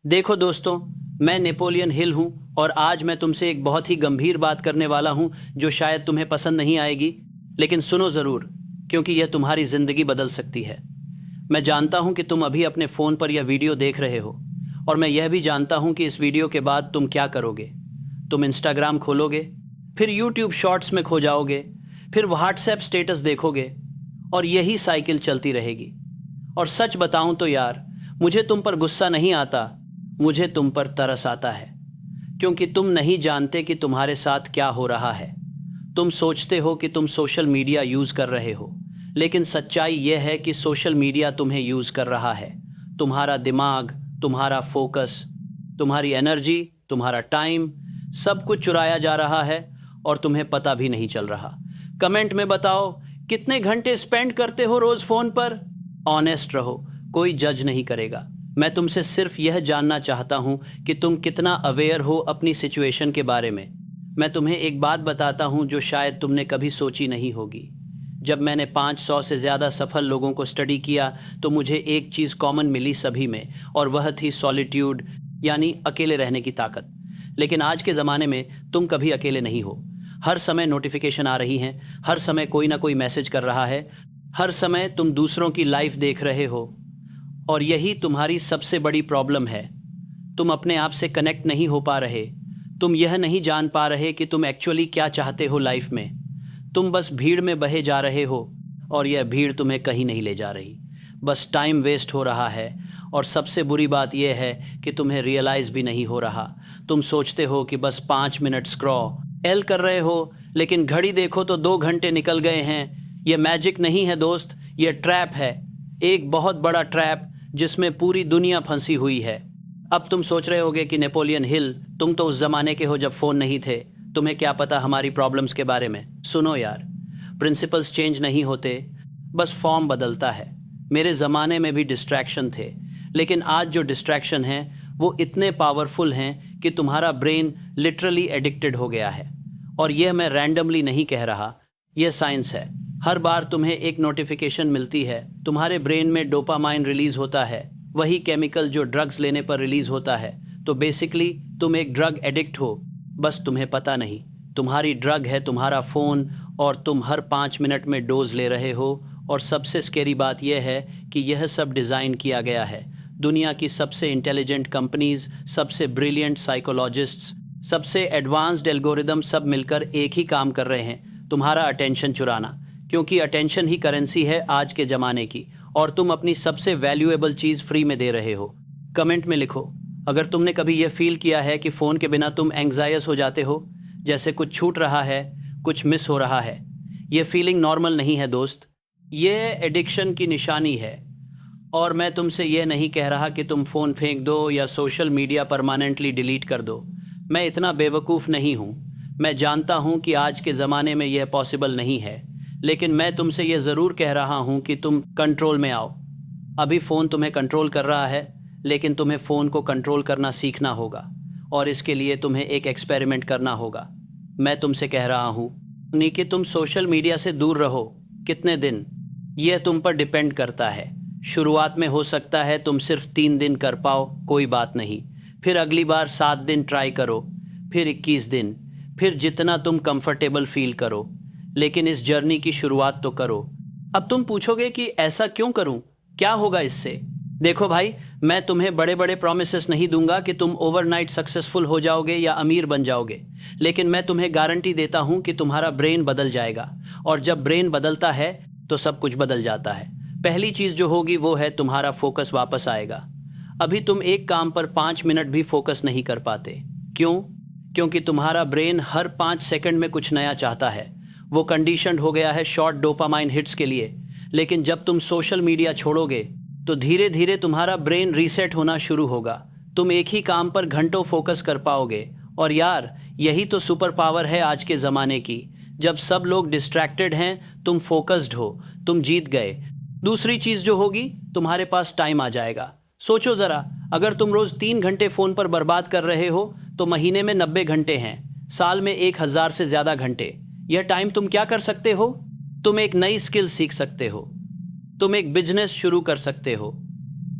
देखो दोस्तों, मैं नेपोलियन हिल हूँ और आज मैं तुमसे एक बहुत ही गंभीर बात करने वाला हूँ जो शायद तुम्हें पसंद नहीं आएगी, लेकिन सुनो ज़रूर, क्योंकि यह तुम्हारी ज़िंदगी बदल सकती है। मैं जानता हूँ कि तुम अभी अपने फ़ोन पर यह वीडियो देख रहे हो, और मैं यह भी जानता हूँ कि इस वीडियो के बाद तुम क्या करोगे। तुम इंस्टाग्राम खोलोगे, फिर यूट्यूब शॉर्ट्स में खो जाओगे, फिर व्हाट्सएप स्टेटस देखोगे, और यही साइकिल चलती रहेगी। और सच बताऊं तो यार, मुझे तुम पर गुस्सा नहीं आता, मुझे तुम पर तरस आता है। क्योंकि तुम नहीं जानते कि तुम्हारे साथ क्या हो रहा है। तुम सोचते हो कि तुम सोशल मीडिया यूज़ कर रहे हो, लेकिन सच्चाई यह है कि सोशल मीडिया तुम्हें यूज़ कर रहा है। तुम्हारा दिमाग, तुम्हारा फोकस, तुम्हारी एनर्जी, तुम्हारा टाइम, सब कुछ चुराया जा रहा है, और तुम्हें पता भी नहीं चल रहा। कमेंट में बताओ, कितने घंटे स्पेंड करते हो रोज़ फ़ोन पर। ऑनेस्ट रहो, कोई जज नहीं करेगा। मैं तुमसे सिर्फ यह जानना चाहता हूं कि तुम कितना अवेयर हो अपनी सिचुएशन के बारे में। मैं तुम्हें एक बात बताता हूं जो शायद तुमने कभी सोची नहीं होगी। जब मैंने 500 से ज़्यादा सफल लोगों को स्टडी किया, तो मुझे एक चीज़ कॉमन मिली सभी में, और वह थी सॉलिट्यूड, यानी अकेले रहने की ताकत। लेकिन आज के ज़माने में तुम कभी अकेले नहीं हो। हर समय नोटिफिकेशन आ रही हैं, हर समय कोई ना कोई मैसेज कर रहा है, हर समय तुम दूसरों की लाइफ देख रहे हो। और यही तुम्हारी सबसे बड़ी प्रॉब्लम है। तुम अपने आप से कनेक्ट नहीं हो पा रहे। तुम यह नहीं जान पा रहे कि तुम एक्चुअली क्या चाहते हो लाइफ में। तुम बस भीड़ में बहे जा रहे हो, और यह भीड़ तुम्हें कहीं नहीं ले जा रही। बस टाइम वेस्ट हो रहा है। और सबसे बुरी बात यह है कि तुम्हें रियलाइज़ भी नहीं हो रहा। तुम सोचते हो कि बस 5 मिनट स्क्रॉल एल कर रहे हो, लेकिन घड़ी देखो तो 2 घंटे निकल गए हैं। यह मैजिक नहीं है दोस्त, यह ट्रैप है। एक बहुत बड़ा ट्रैप, जिसमें पूरी दुनिया फंसी हुई है। अब तुम सोच रहे होगे कि नेपोलियन हिल, तुम तो उस ज़माने के हो जब फ़ोन नहीं थे। तुम्हें क्या पता हमारी प्रॉब्लम्स के बारे में। सुनो यार, प्रिंसिपल्स चेंज नहीं होते, बस फॉर्म बदलता है। मेरे ज़माने में भी डिस्ट्रैक्शन थे, लेकिन आज जो डिस्ट्रैक्शन हैं वो इतने पावरफुल हैं कि तुम्हारा ब्रेन लिटरली एडिक्टेड हो गया है। और यह मैं रैंडमली नहीं कह रहा, यह साइंस है। हर बार तुम्हें एक नोटिफिकेशन मिलती है, तुम्हारे ब्रेन में डोपामाइन रिलीज होता है, वही केमिकल जो ड्रग्स लेने पर रिलीज होता है। तो बेसिकली तुम एक ड्रग एडिक्ट हो, बस तुम्हें पता नहीं। तुम्हारी ड्रग है तुम्हारा फ़ोन, और तुम हर 5 मिनट में डोज ले रहे हो। और सबसे स्केरी बात यह है कि यह सब डिज़ाइन किया गया है। दुनिया की सबसे इंटेलिजेंट कंपनीज, सबसे ब्रिलियंट साइकोलॉजिस्ट्स, सबसे एडवांस्ड एल्गोरिदम सब मिलकर एक ही काम कर रहे हैं, तुम्हारा अटेंशन चुराना। क्योंकि अटेंशन ही करेंसी है आज के ज़माने की, और तुम अपनी सबसे वैल्यूएबल चीज़ फ्री में दे रहे हो। कमेंट में लिखो, अगर तुमने कभी यह फील किया है कि फ़ोन के बिना तुम एंग्जायस हो जाते हो, जैसे कुछ छूट रहा है, कुछ मिस हो रहा है। यह फीलिंग नॉर्मल नहीं है दोस्त, यह एडिक्शन की निशानी है। और मैं तुमसे यह नहीं कह रहा कि तुम फ़ोन फेंक दो या सोशल मीडिया परमानेंटली डिलीट कर दो। मैं इतना बेवकूफ़ नहीं हूँ। मैं जानता हूँ कि आज के ज़माने में यह पॉसिबल नहीं है, लेकिन मैं तुमसे यह ज़रूर कह रहा हूँ कि तुम कंट्रोल में आओ। अभी फ़ोन तुम्हें कंट्रोल कर रहा है, लेकिन तुम्हें फ़ोन को कंट्रोल करना सीखना होगा। और इसके लिए तुम्हें एक एक्सपेरिमेंट करना होगा। मैं तुमसे कह रहा हूँ नहीं कि तुम सोशल मीडिया से दूर रहो। कितने दिन, यह तुम पर डिपेंड करता है। शुरुआत में हो सकता है तुम सिर्फ 3 दिन कर पाओ, कोई बात नहीं। फिर अगली बार 7 दिन ट्राई करो, फिर 21 दिन, फिर जितना तुम कंफर्टेबल फील करो। लेकिन इस जर्नी की शुरुआत तो करो। अब तुम पूछोगे कि ऐसा क्यों करूं, क्या होगा इससे। देखो भाई, मैं तुम्हें बड़े बड़े प्रोमिसेस नहीं दूंगा कि तुम ओवरनाइट सक्सेसफुल हो जाओगे या अमीर बन जाओगे, लेकिन मैं तुम्हें गारंटी देता हूं कि तुम्हारा ब्रेन बदल जाएगा। और जब ब्रेन बदलता है तो सब कुछ बदल जाता है। पहली चीज़ जो होगी वो है तुम्हारा फोकस वापस आएगा। अभी तुम एक काम पर 5 मिनट भी फोकस नहीं कर पाते। क्यों? क्योंकि तुम्हारा ब्रेन हर 5 सेकंड में कुछ नया चाहता है। वो कंडीशनड हो गया है शॉर्ट डोपामाइन हिट्स के लिए। लेकिन जब तुम सोशल मीडिया छोड़ोगे, तो धीरे धीरे तुम्हारा ब्रेन रीसेट होना शुरू होगा। तुम एक ही काम पर घंटों फोकस कर पाओगे। और यार, यही तो सुपर पावर है आज के ज़माने की। जब सब लोग डिस्ट्रैक्टेड हैं, तुम फोकस्ड हो, तुम जीत गए। दूसरी चीज़ जो होगी, तुम्हारे पास टाइम आ जाएगा। सोचो ज़रा, अगर तुम रोज़ 3 घंटे फ़ोन पर बर्बाद कर रहे हो, तो महीने में 90 घंटे हैं, साल में 1,000 से ज़्यादा घंटे। यह टाइम तुम क्या कर सकते हो? तुम एक नई स्किल सीख सकते हो, तुम एक बिजनेस शुरू कर सकते हो,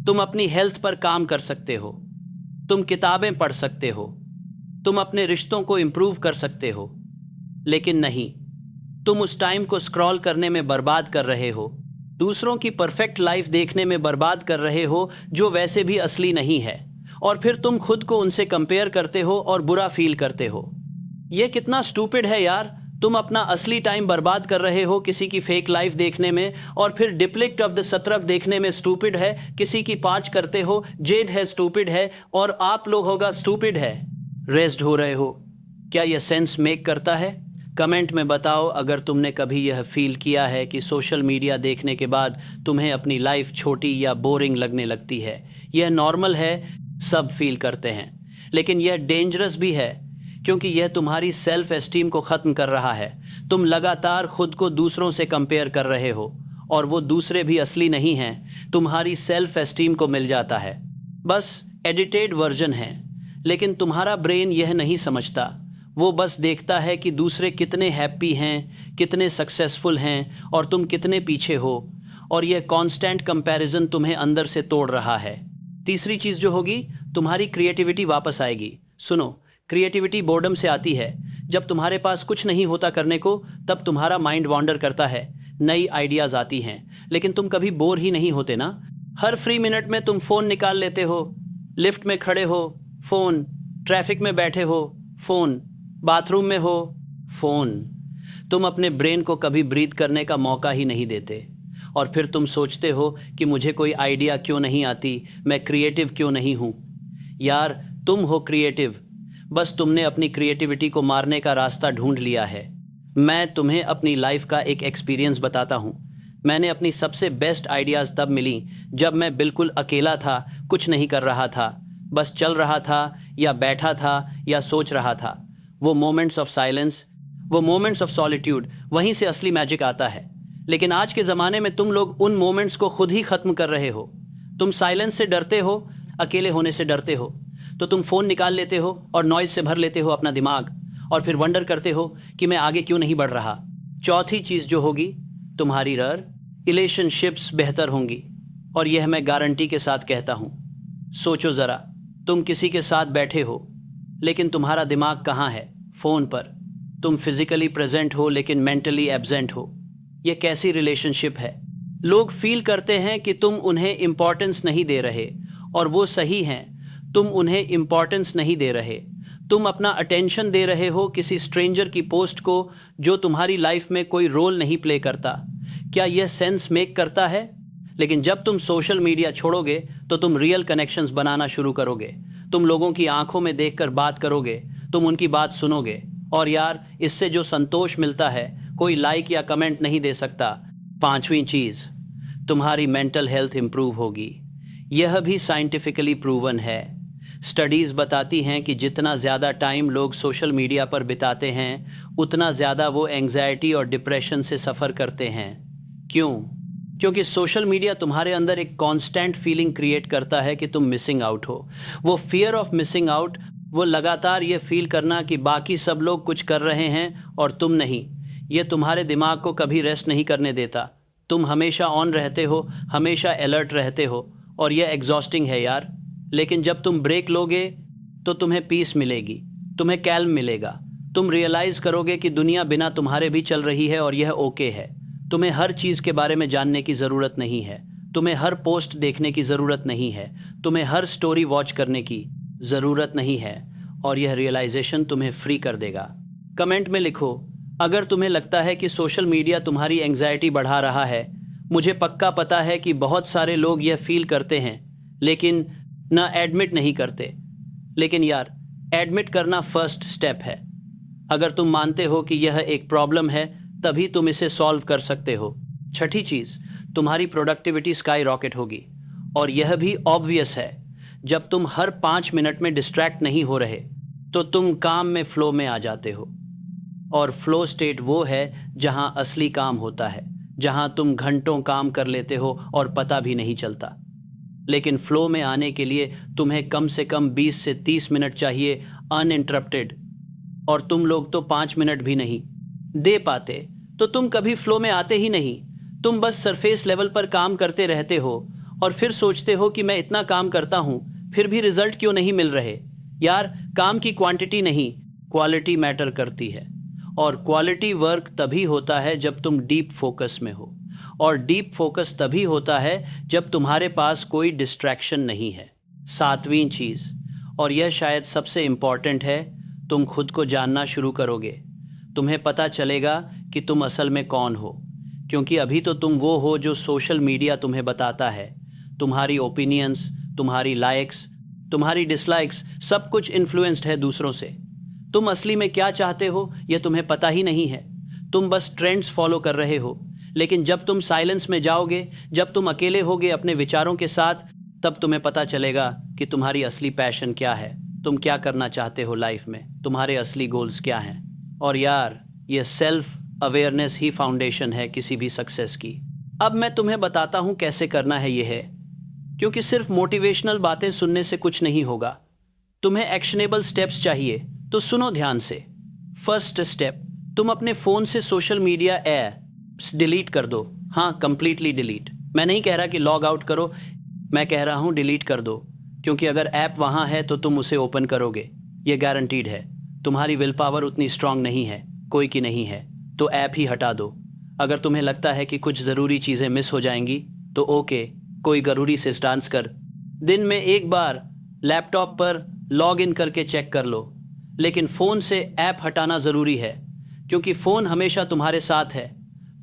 तुम अपनी हेल्थ पर काम कर सकते हो, तुम किताबें पढ़ सकते हो, तुम अपने रिश्तों को इम्प्रूव कर सकते हो, लेकिन नहीं, तुम उस टाइम को स्क्रॉल करने में बर्बाद कर रहे हो, दूसरों की परफेक्ट लाइफ देखने में बर्बाद कर रहे हो जो वैसे भी असली नहीं है, और फिर तुम खुद को उनसे कंपेयर करते हो और बुरा फील करते हो। यह कितना स्टूपिड है यार। तुम अपना असली टाइम बर्बाद कर रहे हो किसी की फेक लाइफ देखने में, और फिर डिप्लिक्ट ऑफ द सत्रफ देखने में स्टूपिड है, किसी की पाँच करते हो, जेड है स्टूपिड है, और आप लोग होगा स्टूपिड है, रेस्ड हो रहे हो। क्या यह सेंस मेक करता है? कमेंट में बताओ अगर तुमने कभी यह फील किया है कि सोशल मीडिया देखने के बाद तुम्हें अपनी लाइफ छोटी या बोरिंग लगने लगती है। यह नॉर्मल है, सब फील करते हैं, लेकिन यह डेंजरस भी है, क्योंकि यह तुम्हारी सेल्फ एस्टीम को ख़त्म कर रहा है। तुम लगातार खुद को दूसरों से कंपेयर कर रहे हो, और वो दूसरे भी असली नहीं हैं, तुम्हारी सेल्फ एस्टीम को मिल जाता है, बस एडिटेड वर्जन है। लेकिन तुम्हारा ब्रेन यह नहीं समझता, वो बस देखता है कि दूसरे कितने हैप्पी हैं, कितने सक्सेसफुल हैं, और तुम कितने पीछे हो, और यह कांस्टेंट कंपैरिजन तुम्हें अंदर से तोड़ रहा है। तीसरी चीज़ जो होगी, तुम्हारी क्रिएटिविटी वापस आएगी। सुनो, क्रिएटिविटी बोर्डम से आती है। जब तुम्हारे पास कुछ नहीं होता करने को, तब तुम्हारा माइंड वॉन्डर करता है, नई आइडियाज़ आती हैं, लेकिन तुम कभी बोर ही नहीं होते ना। हर फ्री मिनट में तुम फ़ोन निकाल लेते हो, लिफ्ट में खड़े हो फ़ोन, ट्रैफिक में बैठे हो फ़ोन, बाथरूम में हो फ़ोन। तुम अपने ब्रेन को कभी ब्रीथ करने का मौका ही नहीं देते, और फिर तुम सोचते हो कि मुझे कोई आइडिया क्यों नहीं आती, मैं क्रिएटिव क्यों नहीं हूँ। यार, तुम हो क्रिएटिव, बस तुमने अपनी क्रिएटिविटी को मारने का रास्ता ढूंढ लिया है। मैं तुम्हें अपनी लाइफ का एक एक्सपीरियंस बताता हूँ। मैंने अपनी सबसे बेस्ट आइडियाज़ तब मिली जब मैं बिल्कुल अकेला था, कुछ नहीं कर रहा था, बस चल रहा था या बैठा था या सोच रहा था। वो मोमेंट्स ऑफ साइलेंस, वो मोमेंट्स ऑफ सॉलिट्यूड, वहीं से असली मैजिक आता है। लेकिन आज के ज़माने में तुम लोग उन मोमेंट्स को खुद ही ख़त्म कर रहे हो। तुम साइलेंस से डरते हो, अकेले होने से डरते हो, तो तुम फ़ोन निकाल लेते हो और नॉइज़ से भर लेते हो अपना दिमाग, और फिर वंडर करते हो कि मैं आगे क्यों नहीं बढ़ रहा। चौथी चीज़ जो होगी, तुम्हारी रिलेशनशिप्स बेहतर होंगी, और यह मैं गारंटी के साथ कहता हूँ। सोचो ज़रा, तुम किसी के साथ बैठे हो, लेकिन तुम्हारा दिमाग कहाँ है? फ़ोन पर। तुम फिज़िकली प्रेजेंट हो लेकिन मेंटली एब्सेंट हो। ये कैसी रिलेशनशिप है? लोग फील करते हैं कि तुम उन्हें इम्पोर्टेंस नहीं दे रहे, और वो सही हैं, तुम उन्हें इम्पोर्टेंस नहीं दे रहे। तुम अपना अटेंशन दे रहे हो किसी स्ट्रेंजर की पोस्ट को जो तुम्हारी लाइफ में कोई रोल नहीं प्ले करता। क्या यह सेंस मेक करता है? लेकिन जब तुम सोशल मीडिया छोड़ोगे तो तुम रियल कनेक्शंस बनाना शुरू करोगे। तुम लोगों की आंखों में देखकर बात करोगे, तुम उनकी बात सुनोगे, और यार, इससे जो संतोष मिलता है कोई लाइक या कमेंट नहीं दे सकता। पांचवी चीज़, तुम्हारी मेंटल हेल्थ इंप्रूव होगी। यह भी साइंटिफिकली प्रूवन है। स्टडीज़ बताती हैं कि जितना ज़्यादा टाइम लोग सोशल मीडिया पर बिताते हैं, उतना ज़्यादा वो एंग्जाइटी और डिप्रेशन से सफ़र करते हैं। क्यों? क्योंकि सोशल मीडिया तुम्हारे अंदर एक कांस्टेंट फीलिंग क्रिएट करता है कि तुम मिसिंग आउट हो। वो फियर ऑफ मिसिंग आउट, वो लगातार ये फील करना कि बाकी सब लोग कुछ कर रहे हैं और तुम नहीं, ये तुम्हारे दिमाग को कभी रेस्ट नहीं करने देता। तुम हमेशा ऑन रहते हो, हमेशा अलर्ट रहते हो, और यह एग्जॉस्टिंग है यार। लेकिन जब तुम ब्रेक लोगे तो तुम्हें पीस मिलेगी, तुम्हें कैल्म मिलेगा। तुम रियलाइज़ करोगे कि दुनिया बिना तुम्हारे भी चल रही है और यह ओके है। तुम्हें हर चीज़ के बारे में जानने की ज़रूरत नहीं है, तुम्हें हर पोस्ट देखने की ज़रूरत नहीं है, तुम्हें हर स्टोरी वॉच करने की ज़रूरत नहीं है, और यह रियलाइजेशन तुम्हें फ्री कर देगा। कमेंट में लिखो अगर तुम्हें लगता है कि सोशल मीडिया तुम्हारी एंग्जाइटी बढ़ा रहा है। मुझे पक्का पता है कि बहुत सारे लोग यह फील करते हैं, लेकिन ना एडमिट नहीं करते। लेकिन यार, एडमिट करना फर्स्ट स्टेप है। अगर तुम मानते हो कि यह एक प्रॉब्लम है, तभी तुम इसे सॉल्व कर सकते हो। छठी चीज़, तुम्हारी प्रोडक्टिविटी स्काई रॉकेट होगी, और यह भी ऑब्वियस है। जब तुम हर 5 मिनट में डिस्ट्रैक्ट नहीं हो रहे, तो तुम काम में फ़्लो में आ जाते हो। और फ्लो स्टेट वो है जहां असली काम होता है, जहां तुम घंटों काम कर लेते हो और पता भी नहीं चलता। लेकिन फ्लो में आने के लिए तुम्हें कम से कम 20 से 30 मिनट चाहिए अनइंटरप्टेड, और तुम लोग तो 5 मिनट भी नहीं दे पाते, तो तुम कभी फ्लो में आते ही नहीं। तुम बस सरफेस लेवल पर काम करते रहते हो, और फिर सोचते हो कि मैं इतना काम करता हूँ, फिर भी रिजल्ट क्यों नहीं मिल रहे? यार, काम की क्वांटिटी नहीं, क्वालिटी मैटर करती है। और क्वालिटी वर्क तभी होता है जब तुम डीप फोकस में हो, और डीप फोकस तभी होता है जब तुम्हारे पास कोई डिस्ट्रैक्शन नहीं है। सातवीं चीज़, और यह शायद सबसे इम्पॉर्टेंट है, तुम खुद को जानना शुरू करोगे। तुम्हें पता चलेगा कि तुम असल में कौन हो, क्योंकि अभी तो तुम वो हो जो सोशल मीडिया तुम्हें बताता है। तुम्हारी ओपिनियंस, तुम्हारी लाइक्स, तुम्हारी डिसलाइक्स, सब कुछ इन्फ्लुएंस्ड है दूसरों से। तुम असली में क्या चाहते हो यह तुम्हें पता ही नहीं है। तुम बस ट्रेंड्स फॉलो कर रहे हो। लेकिन जब तुम साइलेंस में जाओगे, जब तुम अकेले होगे अपने विचारों के साथ, तब तुम्हें पता चलेगा कि तुम्हारी असली पैशन क्या है, तुम क्या करना चाहते हो लाइफ में, तुम्हारे असली गोल्स क्या हैं। और यार, ये सेल्फ अवेयरनेस ही फाउंडेशन है किसी भी सक्सेस की। अब मैं तुम्हें बताता हूँ कैसे करना है यह है, क्योंकि सिर्फ मोटिवेशनल बातें सुनने से कुछ नहीं होगा। तुम्हें एक्शनेबल स्टेप्स चाहिए, तो सुनो ध्यान से। फर्स्ट स्टेप, तुम अपने फ़ोन से सोशल मीडिया ऐप्स डिलीट कर दो। हाँ, कंप्लीटली डिलीट। मैं नहीं कह रहा कि लॉग आउट करो, मैं कह रहा हूँ डिलीट कर दो, क्योंकि अगर ऐप वहाँ है तो तुम उसे ओपन करोगे, ये गारंटीड है। तुम्हारी विल पावर उतनी स्ट्रांग नहीं है, कोई की नहीं है, तो ऐप ही हटा दो। अगर तुम्हें लगता है कि कुछ ज़रूरी चीज़ें मिस हो जाएंगी, तो ओके, कोई ज़रूरी से डांस कर। दिन में एक बार लैपटॉप पर लॉग इन करके चेक कर लो, लेकिन फ़ोन से ऐप हटाना ज़रूरी है, क्योंकि फ़ोन हमेशा तुम्हारे साथ है,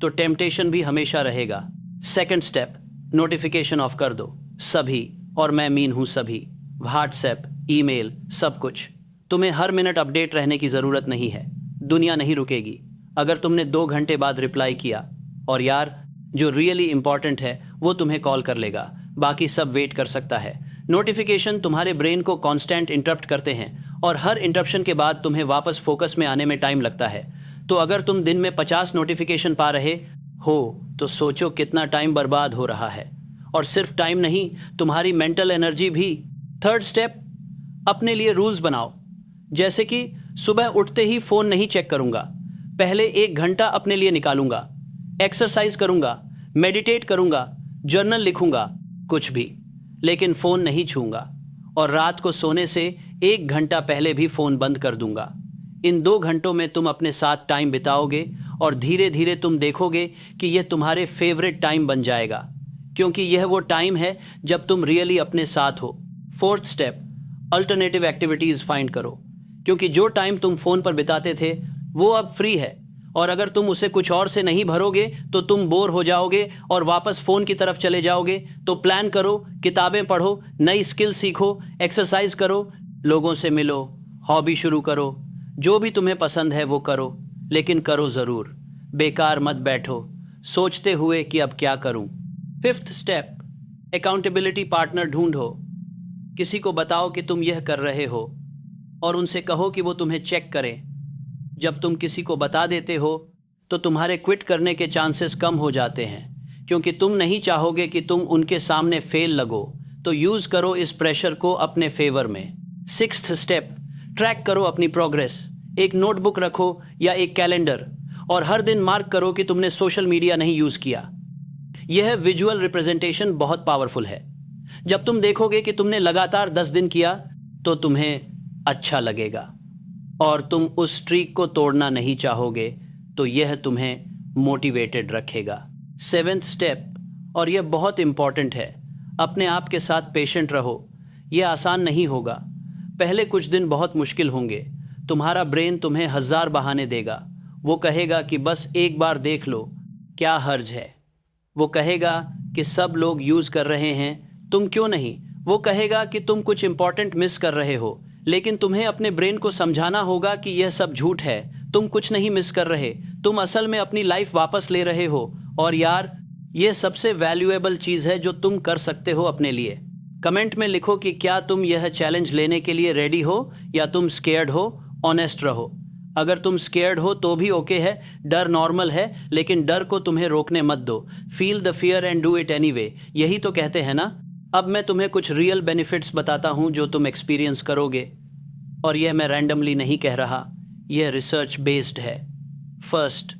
तो टेम्पटेशन भी हमेशा रहेगा। सेकंड स्टेप, नोटिफिकेशन ऑफ कर दो, सभी, और मैं मीन हूँ सभी। व्हाट्सएप, ईमेल, सब कुछ। तुम्हें हर मिनट अपडेट रहने की ज़रूरत नहीं है, दुनिया नहीं रुकेगी अगर तुमने 2 घंटे बाद रिप्लाई किया। और यार, जो रियली इंपॉर्टेंट है वो तुम्हें कॉल कर लेगा, बाकी सब वेट कर सकता है। नोटिफिकेशन तुम्हारे ब्रेन को कांस्टेंट इंटरप्ट करते हैं, और हर इंटरप्शन के बाद तुम्हें वापस फोकस में आने में टाइम लगता है। तो अगर तुम दिन में 50 नोटिफिकेशन पा रहे हो, तो सोचो कितना टाइम बर्बाद हो रहा है। और सिर्फ टाइम नहीं, तुम्हारी मेंटल एनर्जी भी। थर्ड स्टेप, अपने लिए रूल्स बनाओ, जैसे कि सुबह उठते ही फ़ोन नहीं चेक करूंगा, पहले 1 घंटा अपने लिए निकालूंगा, एक्सरसाइज करूंगा, मेडिटेट करूंगा, जर्नल लिखूंगा, कुछ भी, लेकिन फ़ोन नहीं छूंगा। और रात को सोने से 1 घंटा पहले भी फ़ोन बंद कर दूंगा। इन 2 घंटों में तुम अपने साथ टाइम बिताओगे, और धीरे धीरे तुम देखोगे कि यह तुम्हारे फेवरेट टाइम बन जाएगा, क्योंकि यह वो टाइम है जब तुम रियली अपने साथ हो। Fourth step, alternative activities find करो, क्योंकि जो टाइम तुम फ़ोन पर बिताते थे वो अब फ्री है, और अगर तुम उसे कुछ और से नहीं भरोगे तो तुम बोर हो जाओगे और वापस फ़ोन की तरफ चले जाओगे। तो प्लान करो, किताबें पढ़ो, नई स्किल सीखो, एक्सरसाइज करो, लोगों से मिलो, हॉबी शुरू करो, जो भी तुम्हें पसंद है वो करो, लेकिन करो ज़रूर। बेकार मत बैठो सोचते हुए कि अब क्या करूं। फिफ्थ स्टेप, अकाउंटेबिलिटी पार्टनर ढूंढो। किसी को बताओ कि तुम यह कर रहे हो, और उनसे कहो कि वो तुम्हें चेक करें। जब तुम किसी को बता देते हो तो तुम्हारे क्विट करने के चांसेस कम हो जाते हैं, क्योंकि तुम नहीं चाहोगे कि तुम उनके सामने फेल लगो। तो यूज़ करो इस प्रेशर को अपने फेवर में। सिक्स्थ स्टेप, ट्रैक करो अपनी प्रोग्रेस। एक नोटबुक रखो या एक कैलेंडर, और हर दिन मार्क करो कि तुमने सोशल मीडिया नहीं यूज़ किया। यह विजुअल रिप्रेजेंटेशन बहुत पावरफुल है। जब तुम देखोगे कि तुमने लगातार 10 दिन किया, तो तुम्हें अच्छा लगेगा, और तुम उस स्ट्रीक को तोड़ना नहीं चाहोगे, तो यह तुम्हें मोटिवेटेड रखेगा। सेवेंथ स्टेप, और यह बहुत इंपॉर्टेंट है, अपने आप के साथ पेशेंट रहो। यह आसान नहीं होगा, पहले कुछ दिन बहुत मुश्किल होंगे। तुम्हारा ब्रेन तुम्हें 1000 बहाने देगा। वो कहेगा कि बस एक बार देख लो, क्या हर्ज है। वो कहेगा कि सब लोग यूज़ कर रहे हैं, तुम क्यों नहीं। वो कहेगा कि तुम कुछ इंपॉर्टेंट मिस कर रहे हो, लेकिन तुम्हें अपने ब्रेन को समझाना होगा कि यह सब झूठ है। तुम कुछ नहीं मिस कर रहे, तुम असल में अपनी लाइफ वापस ले रहे हो। और यार, यह सबसे वैल्यूएबल चीज़ है जो तुम कर सकते हो अपने लिए। कमेंट में लिखो कि क्या तुम यह चैलेंज लेने के लिए रेडी हो, या तुम स्केयर्ड हो। ऑनेस्ट रहो। अगर तुम स्केयर्ड हो तो भी ओके है, डर नॉर्मल है, लेकिन डर को तुम्हें रोकने मत दो। Feel the fear and do it anyway, यही तो कहते हैं ना। अब मैं तुम्हें कुछ रियल बेनिफिट्स बताता हूँ जो तुम एक्सपीरियंस करोगे, और यह मैं रैंडमली नहीं कह रहा, यह रिसर्च बेस्ड है। फर्स्ट,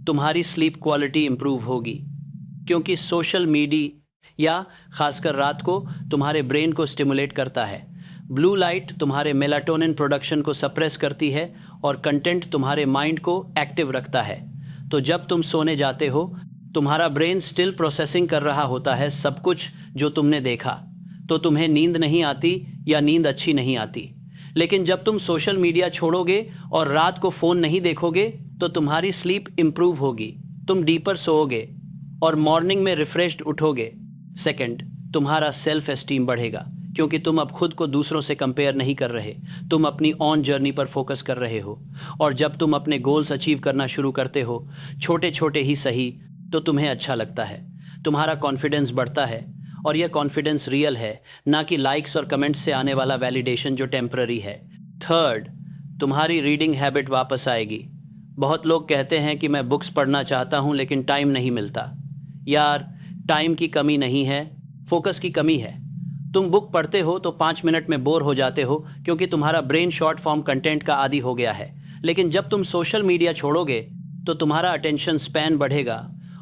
तुम्हारी स्लीप क्वालिटी इंप्रूव होगी, क्योंकि सोशल मीडिया या खासकर रात को तुम्हारे ब्रेन को स्टिमुलेट करता है। ब्लू लाइट तुम्हारे मेलाटोनिन प्रोडक्शन को सप्रेस करती है और कंटेंट तुम्हारे माइंड को एक्टिव रखता है। तो जब तुम सोने जाते हो तुम्हारा ब्रेन स्टिल प्रोसेसिंग कर रहा होता है सब कुछ जो तुमने देखा, तो तुम्हें नींद नहीं आती या नींद अच्छी नहीं आती। लेकिन जब तुम सोशल मीडिया छोड़ोगे और रात को फ़ोन नहीं देखोगे तो तुम्हारी स्लीप इम्प्रूव होगी, तुम डीपर सोओगे और मॉर्निंग में रिफ्रेश्ड उठोगे। सेकंड, तुम्हारा सेल्फ एस्टीम बढ़ेगा क्योंकि तुम अब खुद को दूसरों से कंपेयर नहीं कर रहे, तुम अपनी ऑन जर्नी पर फोकस कर रहे हो। और जब तुम अपने गोल्स अचीव करना शुरू करते हो, छोटे छोटे ही सही, तो तुम्हें अच्छा लगता है, तुम्हारा कॉन्फिडेंस बढ़ता है। और यह कॉन्फिडेंस रियल है, ना कि लाइक्स और कमेंट्स से आने वाला वैलिडेशन जो टेम्पररी है। थर्ड, तुम्हारी रीडिंग हैबिट वापस आएगी। बहुत लोग कहते हैं कि मैं बुक्स पढ़ना चाहता हूं लेकिन टाइम नहीं मिलता। यार, टाइम की कमी नहीं है, फोकस की कमी है। तुम बुक पढ़ते हो तो 5 मिनट में बोर हो जाते हो क्योंकि तुम्हारा ब्रेन शॉर्ट फॉर्म कंटेंट का आदी हो गया है। लेकिन जब तुम सोशल मीडिया छोड़ोगे तो तुम्हारा अटेंशन स्पैन बढ़ेगा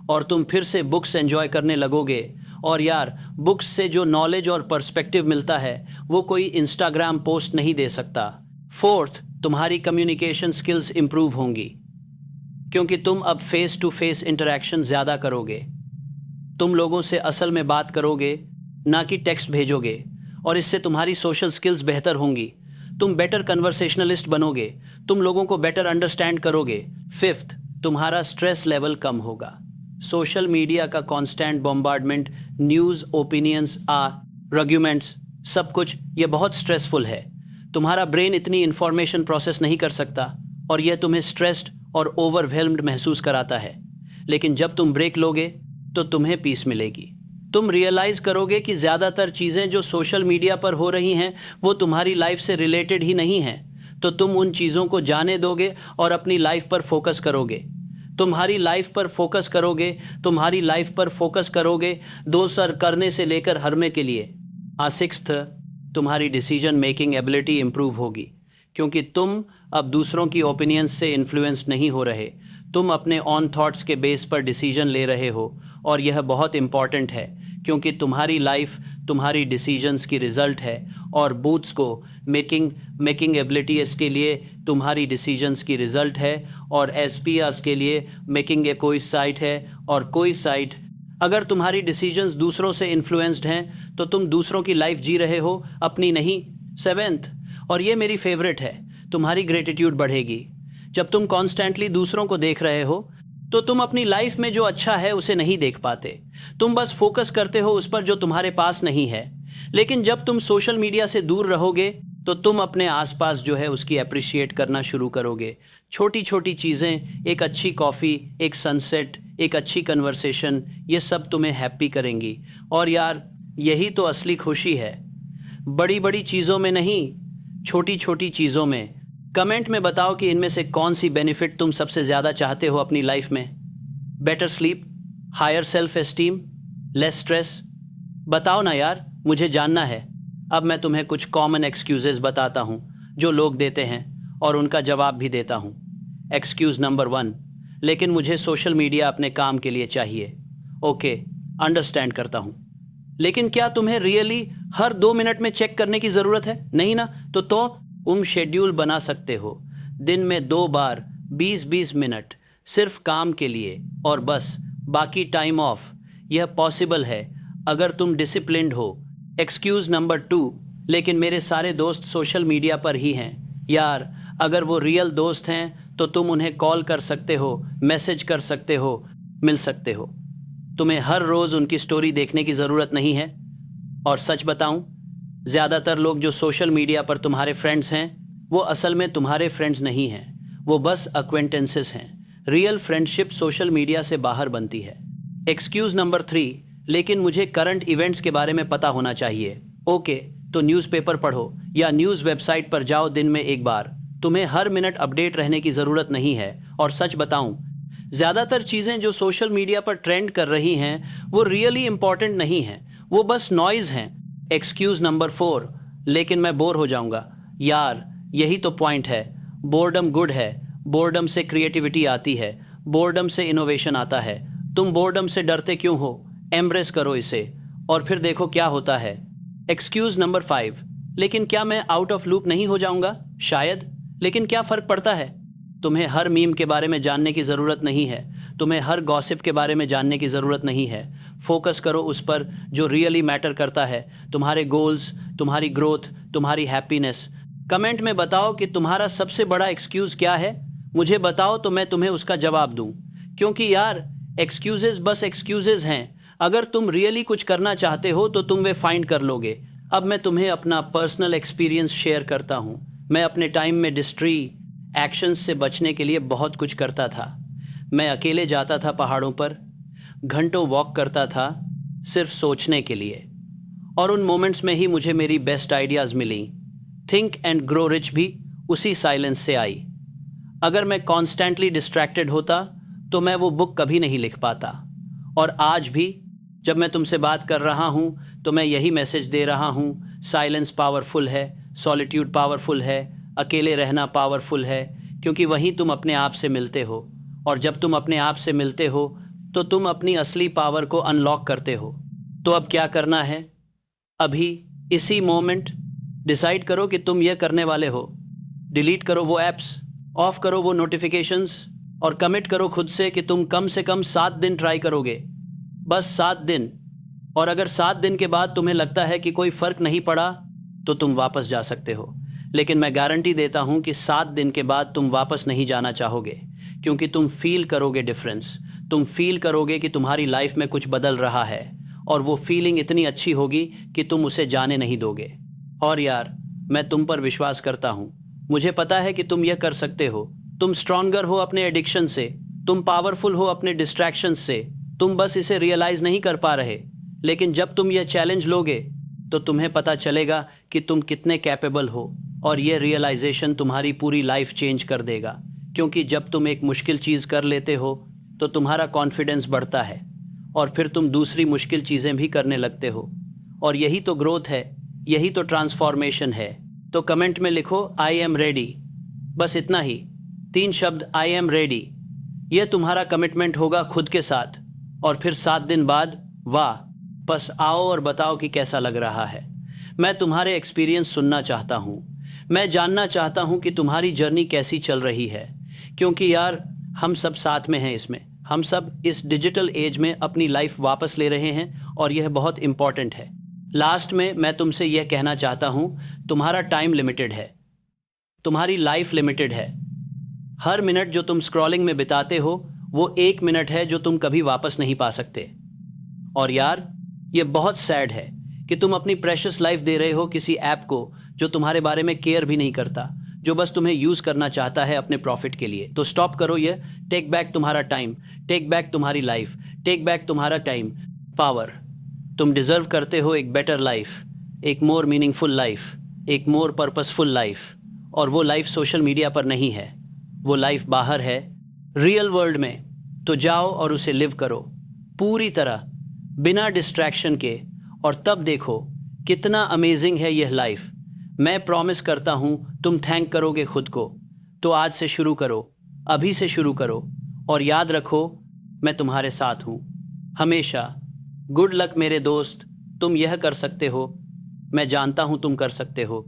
और तुम फिर से बुक्स एंजॉय करने लगोगे। और यार, बुक्स से जो नॉलेज और पर्सपेक्टिव मिलता है वो कोई इंस्टाग्राम पोस्ट नहीं दे सकता। फोर्थ, तुम्हारी कम्युनिकेशन स्किल्स इंप्रूव होंगी क्योंकि तुम अब फेस टू फेस इंटरेक्शन ज़्यादा करोगे। तुम लोगों से असल में बात करोगे, ना कि टेक्स्ट भेजोगे, और इससे तुम्हारी सोशल स्किल्स बेहतर होंगी। तुम बेटर कन्वर्सेशनलिस्ट बनोगे, तुम लोगों को बेटर अंडरस्टैंड करोगे। फिफ्थ, तुम्हारा स्ट्रेस लेवल कम होगा। सोशल मीडिया का constant bombardment, news, opinions, arguments, सब कुछ ये बहुत स्ट्रेसफुल है। तुम्हारा ब्रेन इतनी इन्फॉर्मेशन प्रोसेस नहीं कर सकता और यह तुम्हें स्ट्रेस्ड और ओवरवेल्म्ड महसूस कराता है। लेकिन जब तुम ब्रेक लोगे तो तुम्हें पीस मिलेगी। तुम रियलाइज़ करोगे कि ज़्यादातर चीज़ें जो सोशल मीडिया पर हो रही हैं वो तुम्हारी लाइफ से रिलेटेड ही नहीं हैं। तो तुम उन चीज़ों को जाने दोगे और अपनी लाइफ पर फोकस करोगे। तुम्हारी लाइफ पर फोकस करोगे, तुम्हारी लाइफ पर फोकस करोगे, दो सर करने से लेकर हरने के लिए। सिक्स्थ, तुम्हारी डिसीजन मेकिंग एबिलिटी इंप्रूव होगी क्योंकि तुम अब दूसरों की ओपिनियंस से इन्फ्लुएंस नहीं हो रहे, तुम अपने ऑन थॉट्स के बेस पर डिसीजन ले रहे हो। और यह बहुत इंपॉर्टेंट है क्योंकि तुम्हारी लाइफ तुम्हारी डिसीजंस की रिजल्ट है और बूट्स को मेकिंग एबिलिटी इसके लिए तुम्हारी डिसीजंस की रिजल्ट है और एसपीआस के लिए मेकिंग ए कोई साइट है। और कोई साइट, अगर तुम्हारी डिसीजंस दूसरों से इन्फ्लुएंस्ड हैं तो तुम दूसरों की लाइफ जी रहे हो, अपनी नहीं। सेवेंथ, और ये मेरी फेवरेट है, तुम्हारी ग्रेटिट्यूड बढ़ेगी। जब तुम कॉन्स्टेंटली दूसरों को देख रहे हो तो तुम अपनी लाइफ में जो अच्छा है उसे नहीं देख पाते, तुम बस फोकस करते हो उस पर जो तुम्हारे पास नहीं है। लेकिन जब तुम सोशल मीडिया से दूर रहोगे तो तुम अपने आसपास जो है उसकी अप्रिशिएट करना शुरू करोगे। छोटी छोटी चीज़ें, एक अच्छी कॉफ़ी, एक सनसेट, एक अच्छी कन्वर्सेशन, ये सब तुम्हें हैप्पी करेंगी। और यार, यही तो असली खुशी है, बड़ी बड़ी चीज़ों में नहीं, छोटी छोटी चीज़ों में। कमेंट में बताओ कि इनमें से कौन सी बेनिफिट तुम सबसे ज़्यादा चाहते हो अपनी लाइफ में। Better sleep, higher self esteem, less stress. बताओ ना यार, मुझे जानना है। अब मैं तुम्हें कुछ कॉमन एक्सक्यूजेस बताता हूँ जो लोग देते हैं और उनका जवाब भी देता हूँ। एक्सक्यूज़ नंबर 1, लेकिन मुझे सोशल मीडिया अपने काम के लिए चाहिए। ओके, अंडरस्टैंड करता हूँ, लेकिन क्या तुम्हें रियली हर 2 मिनट में चेक करने की ज़रूरत है? नहीं ना। तो तुम शेड्यूल बना सकते हो, दिन में 2 बार 20-20 मिनट सिर्फ काम के लिए और बस, बाकी टाइम ऑफ। यह पॉसिबल है अगर तुम डिसिप्लिन्ड हो। एक्सक्यूज़ नंबर 2, लेकिन मेरे सारे दोस्त सोशल मीडिया पर ही हैं। यार, अगर वो रियल दोस्त हैं तो तुम उन्हें कॉल कर सकते हो, मैसेज कर सकते हो, मिल सकते हो। तुम्हें हर रोज़ उनकी स्टोरी देखने की ज़रूरत नहीं है। और सच बताऊं, ज़्यादातर लोग जो सोशल मीडिया पर तुम्हारे फ्रेंड्स हैं वो असल में तुम्हारे फ्रेंड्स नहीं हैं, वो बस अक्वेंटेंसेस हैं। रियल फ्रेंडशिप सोशल मीडिया से बाहर बनती है। एक्सक्यूज़ नंबर 3, लेकिन मुझे करंट इवेंट्स के बारे में पता होना चाहिए। ओके, तो न्यूज़पेपर पढ़ो या न्यूज़ वेबसाइट पर जाओ दिन में एक बार। तुम्हें हर मिनट अपडेट रहने की ज़रूरत नहीं है। और सच बताऊं, ज़्यादातर चीज़ें जो सोशल मीडिया पर ट्रेंड कर रही हैं वो रियली इंपॉर्टेंट नहीं हैं, वो बस नॉइज़ हैं। एक्सक्यूज़ नंबर 4, लेकिन मैं बोर हो जाऊंगा। यार, यही तो पॉइंट है। बोर्डम गुड है, बोर्डम से क्रिएटिविटी आती है, बोर्डम से इनोवेशन आता है। तुम बोर्डम से डरते क्यों हो? एम्ब्रेस करो इसे। और फिर देखो क्या होता है। एक्सक्यूज नंबर 5, लेकिन क्या मैं आउट ऑफ लूप नहीं हो जाऊंगा? शायद, लेकिन क्या फर्क पड़ता है? तुम्हें हर मीम के बारे में जानने की ज़रूरत नहीं है, तुम्हें हर गॉसिप के बारे में जानने की ज़रूरत नहीं है। फोकस करो उस पर जो रियली मैटर करता है, तुम्हारे गोल्स, तुम्हारी ग्रोथ, तुम्हारी हैप्पीनेस। कमेंट में बताओ कि तुम्हारा सबसे बड़ा एक्सक्यूज़ क्या है। मुझे बताओ तो मैं तुम्हें उसका जवाब दूं। क्योंकि यार, एक्सक्यूजेस बस एक्सक्यूजेस हैं। अगर तुम रियली कुछ करना चाहते हो तो तुम वे फाइंड कर लोगे। अब मैं तुम्हें अपना पर्सनल एक्सपीरियंस शेयर करता हूँ। मैं अपने टाइम में डिस्ट्री एक्शंस से बचने के लिए बहुत कुछ करता था। मैं अकेले जाता था पहाड़ों पर, घंटों वॉक करता था सिर्फ सोचने के लिए। और उन मोमेंट्स में ही मुझे मेरी बेस्ट आइडियाज़ मिली। थिंक एंड ग्रो रिच भी उसी साइलेंस से आई। अगर मैं कॉन्स्टेंटली डिस्ट्रैक्टेड होता तो मैं वो बुक कभी नहीं लिख पाता। और आज भी जब मैं तुमसे बात कर रहा हूँ तो मैं यही मैसेज दे रहा हूँ। साइलेंस पावरफुल है, सॉलिट्यूड पावरफुल है, अकेले रहना पावरफुल है, क्योंकि वहीं तुम अपने आप से मिलते हो। और जब तुम अपने आप से मिलते हो तो तुम अपनी असली पावर को अनलॉक करते हो। तो अब क्या करना है? अभी इसी मोमेंट डिसाइड करो कि तुम यह करने वाले हो। डिलीट करो वो ऐप्स, ऑफ करो वो नोटिफिकेशंस, और कमिट करो खुद से कम 7 दिन ट्राई करोगे। बस 7 दिन। और अगर 7 दिन के बाद तुम्हें लगता है कि कोई फ़र्क नहीं पड़ा तो तुम वापस जा सकते हो। लेकिन मैं गारंटी देता हूँ कि 7 दिन के बाद तुम वापस नहीं जाना चाहोगे, क्योंकि तुम फील करोगे डिफरेंस। तुम फील करोगे कि तुम्हारी लाइफ में कुछ बदल रहा है, और वो फीलिंग इतनी अच्छी होगी कि तुम उसे जाने नहीं दोगे। और यार, मैं तुम पर विश्वास करता हूँ। मुझे पता है कि तुम यह कर सकते हो। तुम स्ट्रॉन्गर हो अपने एडिक्शन से, तुम पावरफुल हो अपने डिस्ट्रैक्शन से। तुम बस इसे रियलाइज़ नहीं कर पा रहे। लेकिन जब तुम यह चैलेंज लोगे तो तुम्हें पता चलेगा कि तुम कितने कैपेबल हो, और यह रियलाइजेशन तुम्हारी पूरी लाइफ चेंज कर देगा। क्योंकि जब तुम एक मुश्किल चीज़ कर लेते हो तो तुम्हारा कॉन्फिडेंस बढ़ता है, और फिर तुम दूसरी मुश्किल चीज़ें भी करने लगते हो। और यही तो ग्रोथ है, यही तो ट्रांसफॉर्मेशन है। तो कमेंट में लिखो आई एम रेडी। बस इतना ही, 3 शब्द, आई एम रेडी। यह तुम्हारा कमिटमेंट होगा खुद के साथ। और फिर 7 दिन बाद, वाह, बस आओ और बताओ कि कैसा लग रहा है। मैं तुम्हारे एक्सपीरियंस सुनना चाहता हूँ। मैं जानना चाहता हूँ कि तुम्हारी जर्नी कैसी चल रही है। क्योंकि यार, हम सब साथ में हैं इसमें। हम सब इस डिजिटल एज में अपनी लाइफ वापस ले रहे हैं, और यह बहुत इंपॉर्टेंट है। लास्ट में मैं तुमसे यह कहना चाहता हूँ, तुम्हारा टाइम लिमिटेड है, तुम्हारी लाइफ लिमिटेड है। हर मिनट जो तुम स्क्रॉलिंग में बिताते हो वो 1 मिनट है जो तुम कभी वापस नहीं पा सकते। और यार, ये बहुत सैड है कि तुम अपनी प्रेशियस लाइफ दे रहे हो किसी ऐप को जो तुम्हारे बारे में केयर भी नहीं करता, जो बस तुम्हें यूज़ करना चाहता है अपने प्रॉफिट के लिए। तो स्टॉप करो ये। टेक बैक तुम्हारा टाइम, टेक बैक तुम्हारी लाइफ, टेक बैक तुम्हारा टाइम पावर। तुम डिज़र्व करते हो एक बेटर लाइफ, एक मोर मीनिंगफुल लाइफ, एक मोर पर्पसफुल लाइफ। और वो लाइफ सोशल मीडिया पर नहीं है, वो लाइफ बाहर है, रियल वर्ल्ड में। तो जाओ और उसे लिव करो पूरी तरह, बिना डिस्ट्रैक्शन के। और तब देखो कितना अमेजिंग है यह लाइफ। मैं प्रॉमिस करता हूँ तुम थैंक करोगे खुद को। तो आज से शुरू करो, अभी से शुरू करो। और याद रखो, मैं तुम्हारे साथ हूँ हमेशा। गुड लक मेरे दोस्त, तुम यह कर सकते हो। मैं जानता हूँ तुम कर सकते हो।